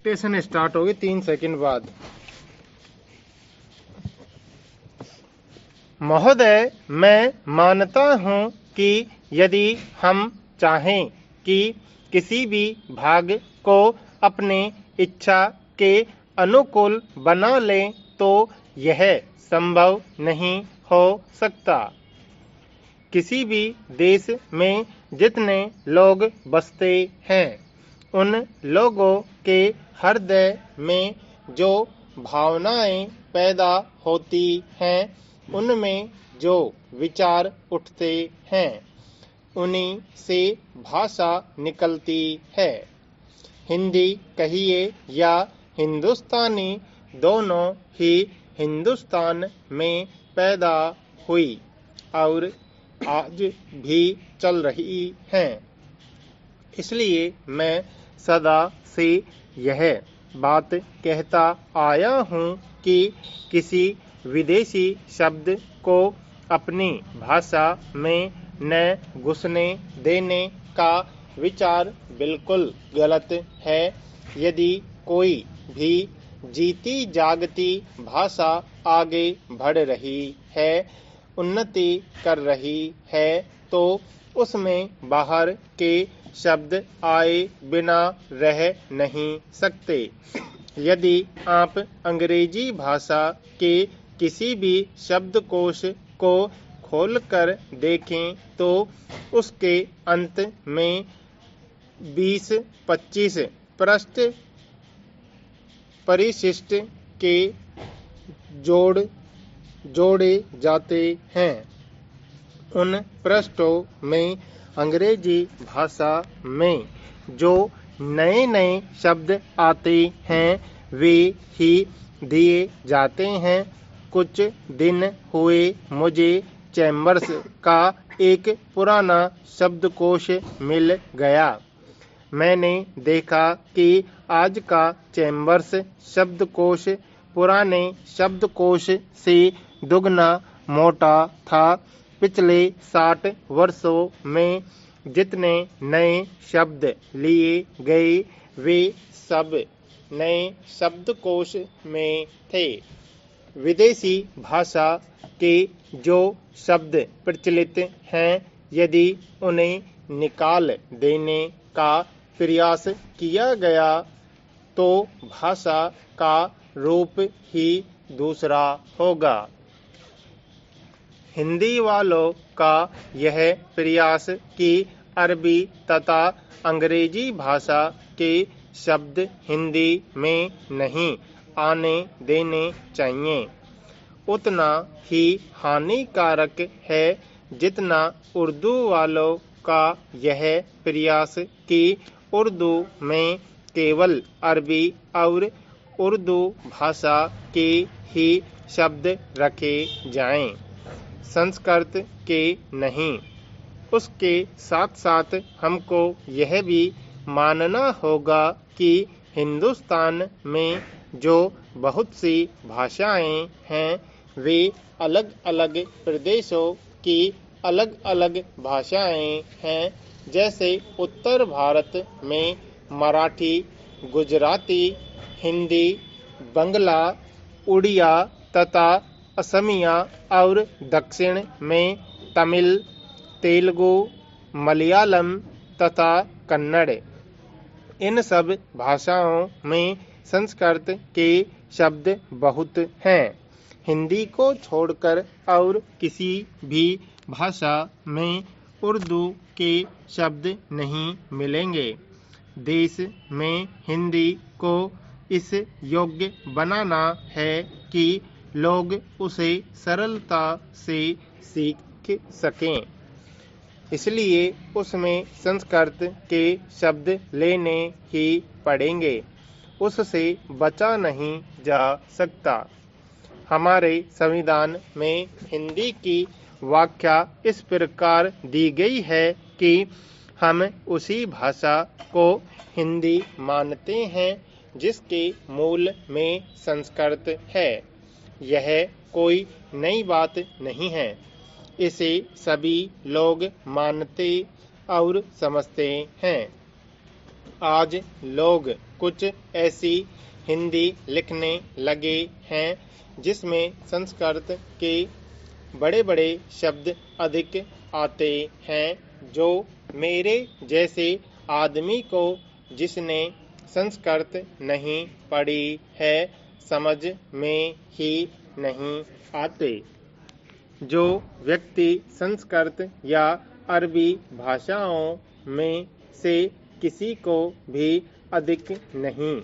Station start होगी 3 second बाद। महोदय, मैं मानता हूँ कि यदि हम चाहें कि किसी भी भाग को अपनी इच्छा के अनुकूल बना लें तो यह संभव नहीं हो सकता। किसी भी देश में जितने लोग बसते हैं, उन लोगों के हृदय में जो भावनाएं पैदा होती हैं, उनमें जो विचार उठते हैं, उन्हीं से भाषा निकलती है। हिंदी कहिए या हिंदुस्तानी, दोनों ही हिंदुस्तान में पैदा हुई और आज भी चल रही हैं। इसलिए मैं सदा से यह बात कहता आया हूँ कि किसी विदेशी शब्द को अपनी भाषा में न घुसने देने का विचार बिल्कुल गलत है। यदि कोई भी जीती जागती भाषा आगे बढ़ रही है, उन्नति कर रही है, तो उसमें बाहर के शब्द आए बिना रह नहीं सकते। यदि आप अंग्रेजी भाषा के किसी भी शब्दकोश को खोलकर देखें तो उसके अंत में 20-25 पृष्ठ परिशिष्ट के जोड़े जाते हैं। उन पृष्ठों में अंग्रेजी भाषा में जो नए नए शब्द आते हैं, वे ही दिए जाते हैं। कुछ दिन हुए मुझे चैम्बर्स का एक पुराना शब्दकोश मिल गया। मैंने देखा कि आज का चैम्बर्स शब्दकोश पुराने शब्दकोश से दुगना मोटा था। पिछले 60 वर्षों में जितने नए शब्द लिए गए, वे सब नए शब्दकोश में थे। विदेशी भाषा के जो शब्द प्रचलित हैं, यदि उन्हें निकाल देने का प्रयास किया गया तो भाषा का रूप ही दूसरा होगा। हिंदी वालों का यह प्रयास कि अरबी तथा अंग्रेजी भाषा के शब्द हिंदी में नहीं आने देने चाहिए, उतना ही हानिकारक है जितना उर्दू वालों का यह प्रयास कि उर्दू में केवल अरबी और उर्दू भाषा के ही शब्द रखे जाएं, संस्कृत के नहीं। उसके साथ साथ हमको यह भी मानना होगा कि हिंदुस्तान में जो बहुत सी भाषाएं हैं, वे अलग अलग प्रदेशों की अलग अलग भाषाएं हैं। जैसे उत्तर भारत में मराठी, गुजराती, हिंदी, बंगला, उड़िया तथा असमिया और दक्षिण में तमिल, तेलुगु, मलयालम तथा कन्नड़। इन सब भाषाओं में संस्कृत के शब्द बहुत हैं। हिंदी को छोड़कर और किसी भी भाषा में उर्दू के शब्द नहीं मिलेंगे। देश में हिंदी को इस योग्य बनाना है कि लोग उसे सरलता से सीख सकें। इसलिए उसमें संस्कृत के शब्द लेने ही पड़ेंगे, उससे बचा नहीं जा सकता। हमारे संविधान में हिंदी की व्याख्या इस प्रकार दी गई है कि हम उसी भाषा को हिंदी मानते हैं जिसके मूल में संस्कृत है। यह कोई नई बात नहीं है, इसे सभी लोग मानते और समझते हैं। आज लोग कुछ ऐसी हिंदी लिखने लगे हैं जिसमें संस्कृत के बड़े बड़े शब्द अधिक आते हैं, जो मेरे जैसे आदमी को, जिसने संस्कृत नहीं पढ़ी है, समझ में ही नहीं आते। जो व्यक्ति संस्कृत या अरबी भाषाओं में से किसी को भी अधिक नहीं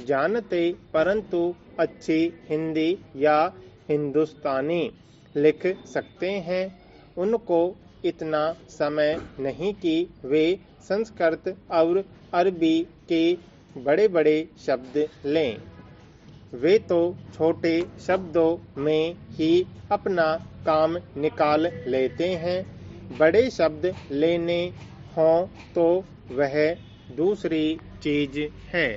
जानते, परंतु अच्छी हिंदी या हिंदुस्तानी लिख सकते हैं, उनको इतना समय नहीं कि वे संस्कृत और अरबी के बड़े बड़े शब्द लें। वे तो छोटे शब्दों में ही अपना काम निकाल लेते हैं। बड़े शब्द लेने हों तो वह दूसरी चीज है।